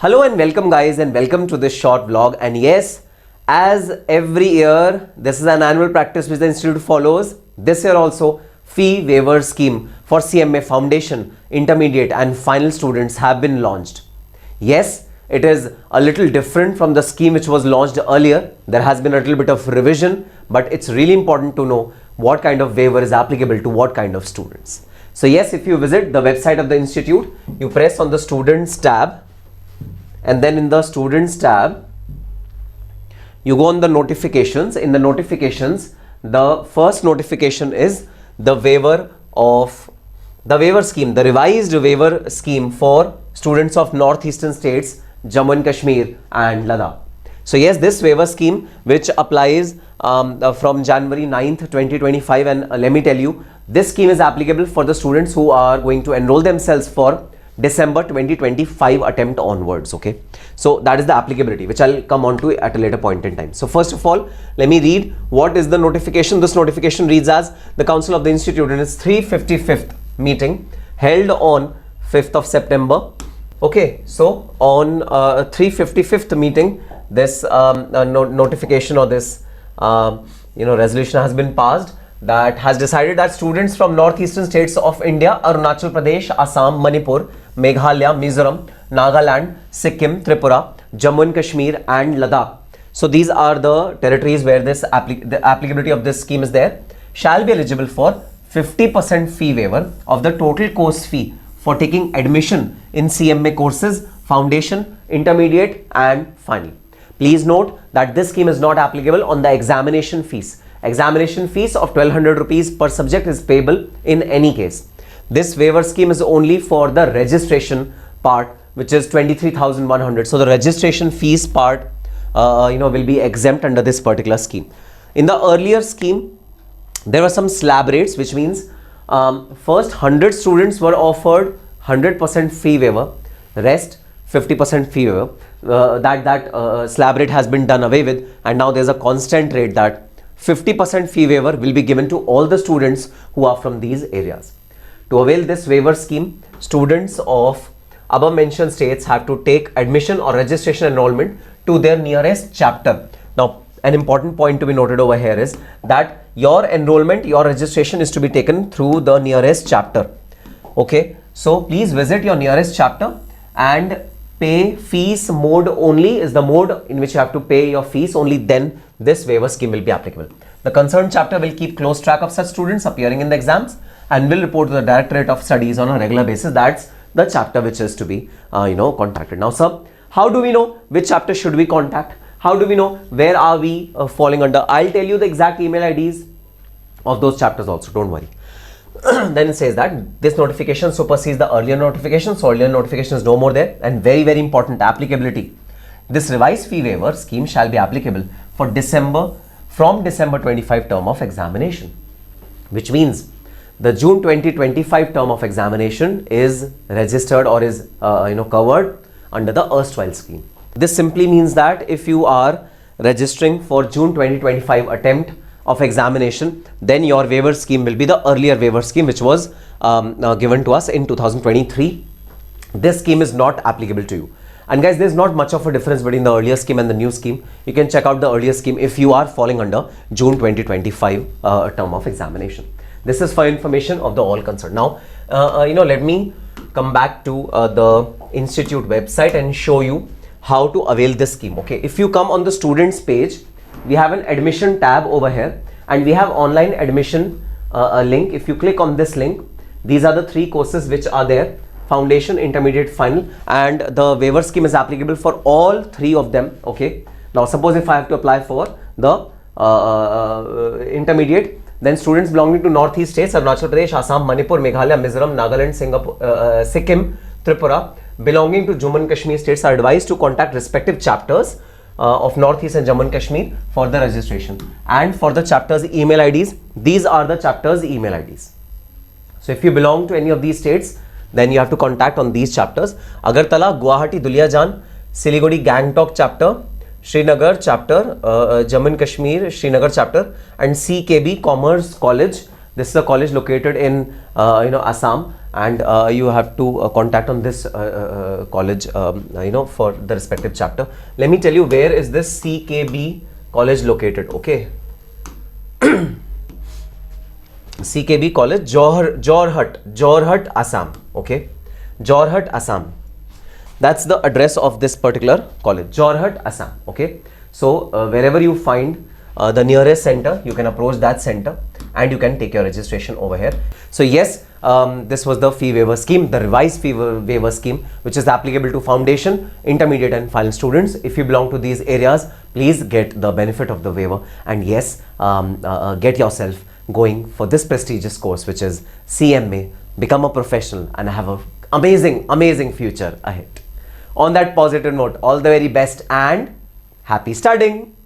Hello and welcome guys, and welcome to this short vlog. And yes, as every year, this is an annual practice which the institute follows. This year also, fee waiver scheme for CMA Foundation, Intermediate and Final students have been launched. Yes, it is a little different from the scheme which was launched earlier. There has been a little bit of revision, but it's really important to know what kind of waiver is applicable to what kind of students. So yes, if you visit the website of the institute, you press on the Students tab, and then in the Students tab, you go on the notifications. In the notifications, the first notification is the waiver scheme, the revised waiver scheme for students of northeastern states, Jammu and Kashmir and Ladakh. So yes, this waiver scheme which applies from January 9th, 2025, and let me tell you, this scheme is applicable for the students who are going to enroll themselves for December 2025 attempt onwards. Okay, so that is the applicability which I'll come on to at a later point in time. So first of all, let me read what is the notification. This notification reads as: the Council of the Institute in its 355th meeting held on 5th of September. Okay, so on 355th meeting, this notification or this resolution has been passed, that has decided that students from northeastern states of India, Arunachal Pradesh, Assam, Manipur, Meghalaya, Mizoram, Nagaland, Sikkim, Tripura, Jammu and Kashmir and Ladakh. So these are the territories where the applicability of this scheme is there, shall be eligible for 50% fee waiver of the total course fee for taking admission in CMA courses, Foundation, Intermediate and Final. Please note that this scheme is not applicable on the examination fees. Examination fees of 1200 rupees per subject is payable in any case. This waiver scheme is only for the registration part, which is 23,100. So the registration fees part will be exempt under this particular scheme. In the earlier scheme, there were some slab rates, which means first 100 students were offered 100% fee waiver, rest 50% fee waiver. That slab rate has been done away with, and now there's a constant rate that 50% fee waiver will be given to all the students who are from these areas. To avail this waiver scheme, students of above mentioned states have to take admission or registration enrollment to their nearest chapter. Now, an important point to be noted over here is that your enrollment, your registration is to be taken through the nearest chapter. Okay, so please visit your nearest chapter and pay fees mode only is the mode in which you have to pay your fees. Only then this waiver scheme will be applicable. The concerned chapter will keep close track of such students appearing in the exams and will report to the Directorate of Studies on a regular basis. That's the chapter which is to be contacted. Now sir, how do we know which chapter should we contact? How do we know where are we falling under? I'll tell you the exact email IDs of those chapters also, don't worry. Then it says that this notification supersedes the earlier notification, so earlier notification is no more there. And very, very important applicability, this revised fee waiver scheme shall be applicable for from December 25 term of examination, which means the June 2025 term of examination is registered or is covered under the erstwhile scheme. This simply means that if you are registering for June 2025 attempt of examination, then your waiver scheme will be the earlier waiver scheme which was given to us in 2023. This scheme is not applicable to you. And guys, there's not much of a difference between the earlier scheme and the new scheme. You can check out the earlier scheme if you are falling under June 2025 term of examination. This is for information of the all concerned. Now, let me come back to the institute website and show you how to avail this scheme. Okay, if you come on the students page, we have an admission tab over here and we have online admission link. If you click on this link, these are the three courses which are there: Foundation, Intermediate, Final, and the waiver scheme is applicable for all three of them. Okay, now suppose if I have to apply for the Intermediate, then students belonging to northeast states, Arunachal Pradesh, Assam, Manipur, Meghalaya, Mizoram, Nagaland, Sikkim, Tripura, belonging to Jammu and Kashmir states are advised to contact respective chapters of Northeast and Jammu and Kashmir for the registration. And for the chapters email IDs, these are the chapters email IDs. So if you belong to any of these states, then you have to contact on these chapters: Agartala, Guwahati, Duliajan, Siliguri, Gangtok chapter, Srinagar chapter, Jammu and Kashmir, Srinagar chapter, and CKB Commerce College, This is a college located in Assam, and you have to contact on this college for the respective chapter. Let me tell you where is this CKB college located. Okay. CKB college, Jorhat, Assam. Okay, Jorhat, Assam. That's the address of this particular college, Jorhat, Assam. Okay, so wherever you find the nearest center, you can approach that center and you can take your registration over here. So yes, this was the fee waiver scheme, the revised fee waiver scheme, which is applicable to foundation, intermediate and final students. If you belong to these areas, please get the benefit of the waiver, and yes, get yourself going for this prestigious course, which is CMA. Become a professional and have an amazing future ahead. On that positive note, all the very best and happy studying.